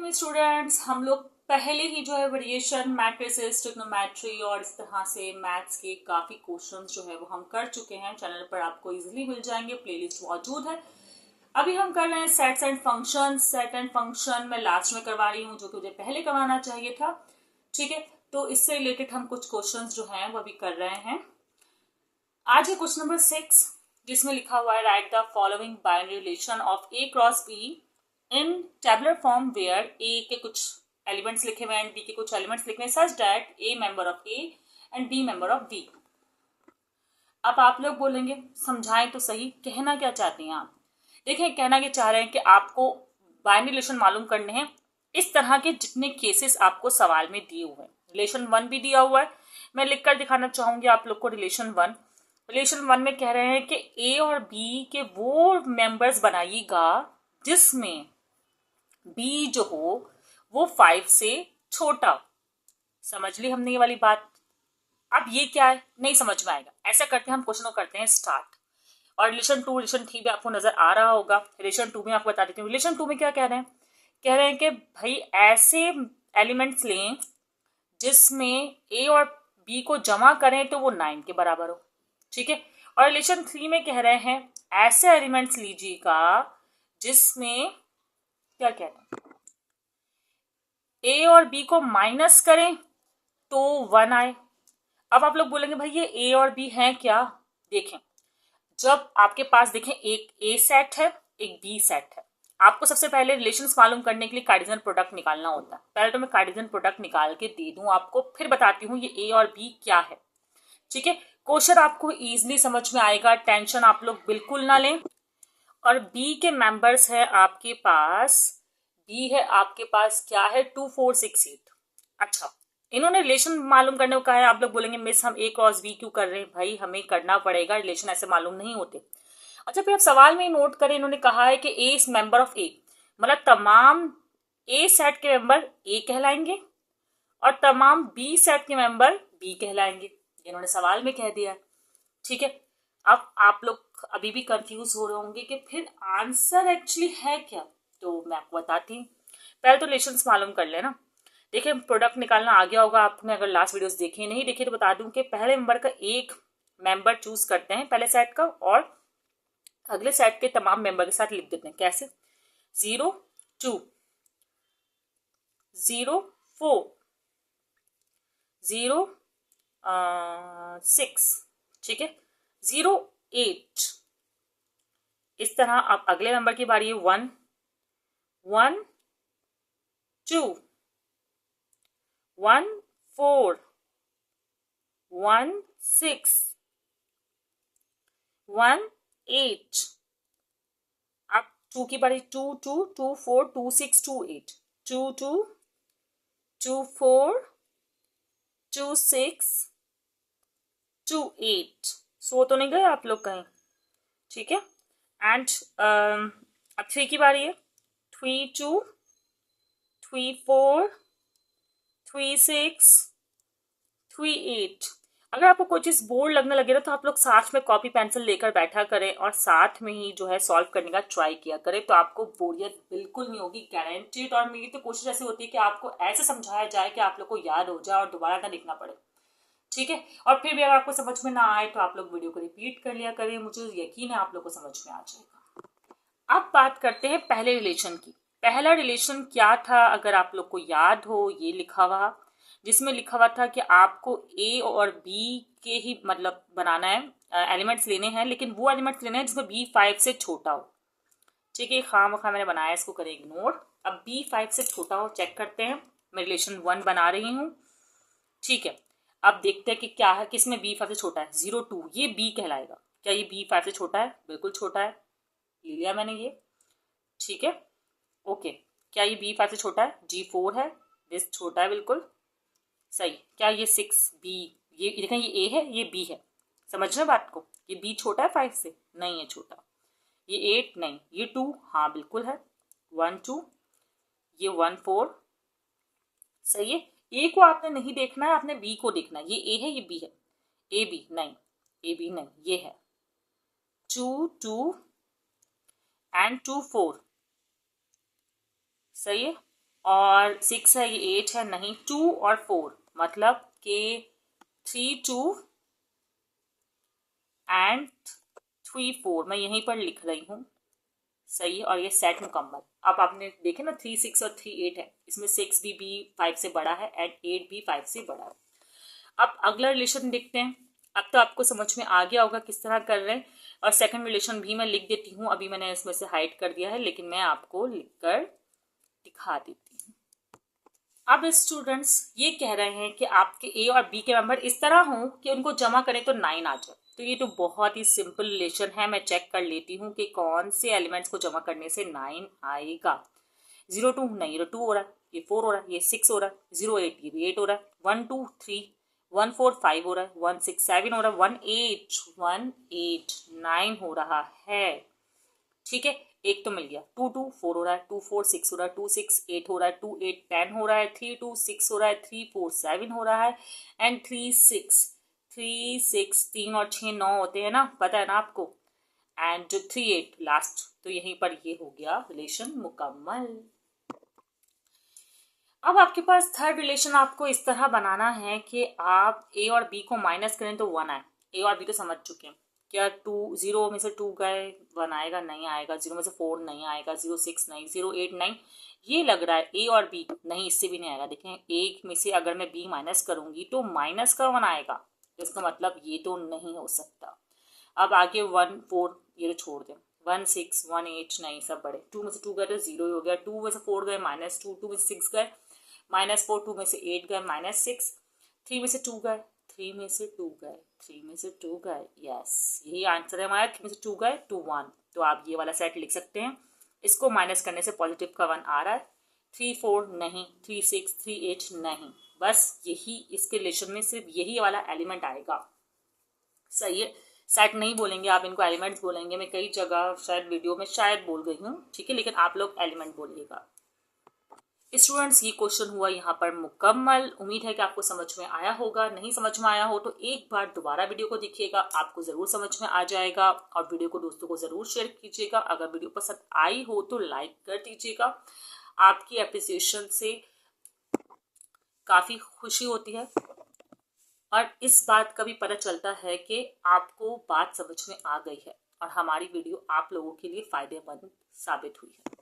में स्टूडेंट्स हम लोग पहले ही जो है वेरिएशन मैट्रिसेस ट्रिग्नोमेट्री और इस तरह से मैथ्स के काफ़ी क्वेश्चंस जो है वो हम कर चुके हैं। चैनल पर आपको इजीली मिल जाएंगे, प्लेलिस्ट मौजूद है। अभी हम कर रहे हैं sets and function. Set and function मैं लास्ट में करवा रही हूँ, जो कि मुझे पहले करवाना चाहिए था। ठीक है, तो इससे रिलेटेड हम कुछ क्वेश्चंस जो हैं वो अभी कर रहे हैं। आज है क्वेश्चन नंबर 6, जिसमें लिखा हुआ है write the following binary relation of A cross B in tabular form where A के कुछ एलिमेंट्स लिखे हुए हैं, बी के कुछ एलिमेंट्स लिखे हुए हैं, such that a member of A and B member of B. अब आप लोग बोलेंगे समझाएं तो सही, कहना क्या चाहते हैं आप? देखें, कहना क्या चाह रहे हैं कि आपको बाइनरी रिलेशन मालूम करने हैं इस तरह के जितने केसेस आपको सवाल में दिए हुए हैं। रिलेशन 1 भी दिया हुआ है, मैं लिखकर दिखाना चाहूंगी आप लोग को। रिलेशन 1 में कह रहे हैं कि ए और बी के वो मेंबर्स बनाइएगा जिसमें बी जो हो वो 5 से छोटा हो। समझ ली हमने ये वाली बात? अब ये क्या है, नहीं समझ में आएगा। ऐसा करते हैं, हम क्वेश्चन को करते हैं स्टार्ट। और रिलेशन 2 रिलेशन 3 भी आपको नजर आ रहा होगा। रिलेशन 2 में आपको बता देती हूँ। रिलेशन 2 में क्या कह रहे हैं? कह रहे हैं कि भाई ऐसे एलिमेंट्स लें जिसमें ए और बी को जमा करें तो वो 9 के बराबर हो। ठीक है। और रिलेशन 3 में कह रहे हैं ऐसे एलिमेंट्स लीजिएगा जिसमें क्या कह रहे हैं, ए और बी को माइनस करें तो 1 आए। अब आप लोग बोलेंगे भाई ये ए और बी हैं क्या? देखें, जब आपके पास देखें एक ए सेट है एक बी सेट है, आपको सबसे पहले रिलेशंस मालूम करने के लिए कार्टेशियन प्रोडक्ट निकालना होता है। पहले तो मैं कार्टेशियन प्रोडक्ट निकाल के दे दूं आपको, फिर बताती हूँ ये ए और बी क्या है। ठीक है, क्वेश्चन आपको इजीली समझ में आएगा, टेंशन आप लोग बिल्कुल ना लें। और बी के मेंबर्स है आपके पास, बी है आपके पास क्या है, 2 4 6 8। अच्छा, इन्होंने रिलेशन मालूम करने को कहा है। आप लोग बोलेंगे मिस हम ए क्रॉस बी क्यों कर रहे हैं? भाई हमें करना पड़ेगा, रिलेशन ऐसे मालूम नहीं होते। अच्छा, फिर आप सवाल में नोट करें, इन्होंने कहा है कि ए इज मेंबर ऑफ ए, मतलब तमाम ए सेट के मेंबर ए कहलाएंगे और तमाम बी सेट के मेंबर बी कहलाएंगे। इन्होंने सवाल में कह दिया है। ठीक है, अब आप लोग अभी भी कंफ्यूज हो रहे होंगे कि फिर आंसर एक्चुअली है क्या, तो मैं आपको बताती हूँ। पहले तो रिलेशंस मालूम कर लेना। देखिए, प्रोडक्ट निकालना आ गया होगा आपने, अगर लास्ट वीडियोस देखी नहीं देखी तो बता दूं कि पहले मेंबर का एक मेंबर चूज करते हैं पहले सेट का, और अगले सेट के तमाम मेंबर के साथ लिख देते हैं। कैसे? 0 2 0 4 0 6, ठीक है, 0 8। इस तरह अब अगले मेंबर की बारी है। 1 1 2 1 4 1 6 1 8। अब 2 की बारी, 2 2 2 4 2 6 2 8 2 2 2 4 2 6 2 8। सो तो नहीं गए आप लोग कहीं? ठीक है। एंड अब 3 की बारी है। 3 2 3 4 3 6 3 8। अगर आपको कोई चीज बोर्ड लगने लगे ना तो आप लोग साथ में कॉपी पेंसिल लेकर बैठा करें और साथ में ही जो है सॉल्व करने का ट्राई किया करें, तो आपको बोरियत बिल्कुल नहीं होगी, गारंटीड। और मेरी तो कोशिश ऐसी होती है कि आपको ऐसे समझाया जाए कि आप लोग को याद हो जाए और दोबारा ना लिखना पड़े। ठीक है, और फिर भी अगर आपको समझ में ना आए तो आप लोग वीडियो को रिपीट कर लिया करें, मुझे यकीन है आप लोग को समझ में आ जाएगा। अब बात करते हैं पहले रिलेशन की। पहला रिलेशन क्या था, अगर आप लोग को याद हो, ये लिखा हुआ, जिसमें लिखा हुआ था कि आपको ए और बी के ही मतलब बनाना है, एलिमेंट्स लेने हैं, लेकिन वो एलिमेंट्स लेने हैं जिसमें बी 5 से छोटा हो। ठीक है, खामखा मैंने बनाया, इसको करें इग्नोर। अब बी 5 से छोटा हो, चेक करते हैं। मैं रिलेशन 1 बना रही हूँ। ठीक है, अब देखते हैं कि क्या है, किसमें बी 5 से छोटा है। 0 2, ये बी कहलाएगा। क्या ये बी 5 से छोटा है? बिल्कुल छोटा है, ले लिया मैंने ये। ठीक है, ओके। क्या ये बी 5 से छोटा है? G4 है, दिस छोटा है बिल्कुल सही। क्या ये 6 बी, ये देखें ये ए है ये बी है, समझ रहे बात को? ये बी छोटा है 5 से? नहीं है छोटा। ये 8 नहीं, ये 2 हाँ बिल्कुल है। 1 2, ये 1 4 सही है। ए को आपने नहीं देखना है, आपने बी को देखना है। ये ए है ये बी है, ए बी नहीं, ए बी नहीं, ये है 2 2 एंड 2 4 सही है। और 6 है, ये 8 है, नहीं 2 और 4, मतलब के 3 2 एंड 3 4, मैं यहीं पर लिख रही हूँ, सही है। और ये सेट मुकम्मल। अब आपने देखे ना 3 6 और 3 8 है, इसमें 6 भी 5 से बड़ा है एंड 8 भी 5 से बड़ा है। अब अगला रिलेशन देखते हैं। अब तो आपको समझ में आ गया होगा किस तरह कर रहे हैं। और सेकंड रिलेशन भी मैं लिख देती हूँ, अभी मैंने इसमें से हाइड कर दिया है, लेकिन मैं आपको लिखकर दिखा देती हूँ। अब स्टूडेंट्स ये कह रहे हैं कि आपके ए और बी के मेंबर इस तरह हों कि उनको जमा करें तो 9 आ जाए। तो ये तो बहुत ही सिंपल रिलेशन है। मैं चेक कर लेती हूँ कि कौन से एलिमेंट्स को जमा करने से 9 आएगा। 0 2 नहीं, 2 हो रहा है, ये 4 हो रहा है, ये 6 हो रहा है, 0 8 ये भी 8 हो रहा है, 1 2 3 1 4 5 हो रहा है, 1 6 7 हो रहा है, 1 8 9 हो रहा है। ठीक है, एक तो मिल गया। 2 2 4 हो रहा है, 2 4 6 हो रहा है, 2 6 8 हो रहा है, 2 8 10 हो रहा है, 3 2 6 हो रहा है, 3 4 7 हो रहा है एंड 3 6 3 और 6 9 होते हैं ना, पता है ना आपको। एंड 3 8 लास्ट, तो यहीं पर ये हो गया रिलेशन मुकम्मल। अब आपके पास थर्ड रिलेशन आपको इस तरह बनाना है कि आप ए और बी को माइनस करें तो 1 आए। ए और बी तो समझ चुके हैं। क्या 2 0 में से 2 गए, 1 आएगा, नहीं आएगा। 0 में से 4 नहीं आएगा, 0 6 नहीं, 0 8 9। ये लग रहा है ए और बी, नहीं इससे भी नहीं आएगा। देखें, एक में से अगर मैं बी माइनस करूंगी तो माइनस का 1 आएगा, इसका मतलब ये तो नहीं हो सकता। अब आगे 1 4 ये तो छोड़ दें, 1 6 1 8 नहीं, सब बड़े। 2 में से 2 गए तो 0 हो गया, 2 में से 4 गए -2, 2 में से 6 गए -4, 2 में से 8 गए -6, 3 में से 2 गए, 3 में से 2 गए, 3 में से 2 गए, यस यही आंसर है हमारा। 3 में से 2 गए तो 1, तो आप ये वाला सेट लिख सकते हैं। इसको माइनस करने से पॉजिटिव का 1 आ रहा है। 3 4 नहीं, 3 6 3 8 नहीं, बस यही इसके रिलेशन में सिर्फ यही वाला एलिमेंट आएगा। सही है, सेट नहीं बोलेंगे आप, इनको एलिमेंट्स बोलेंगे। मैं कई जगह शायद वीडियो में शायद बोल गई हूँ, ठीक है, लेकिन आप लोग एलिमेंट बोलिएगा। स्टूडेंट्स, ये क्वेश्चन हुआ यहाँ पर मुकम्मल। उम्मीद है कि आपको समझ में आया होगा। नहीं समझ में आया हो तो एक बार दोबारा वीडियो को देखिएगा, आपको जरूर समझ में आ जाएगा। और वीडियो को दोस्तों को जरूर शेयर कीजिएगा। अगर वीडियो पसंद आई हो तो लाइक कर दीजिएगा। आपकी एप्रिसिएशन से काफी खुशी होती है और इस बात का भी पता चलता है कि आपको बात समझ में आ गई है और हमारी वीडियो आप लोगों के लिए फायदेमंद साबित हुई है।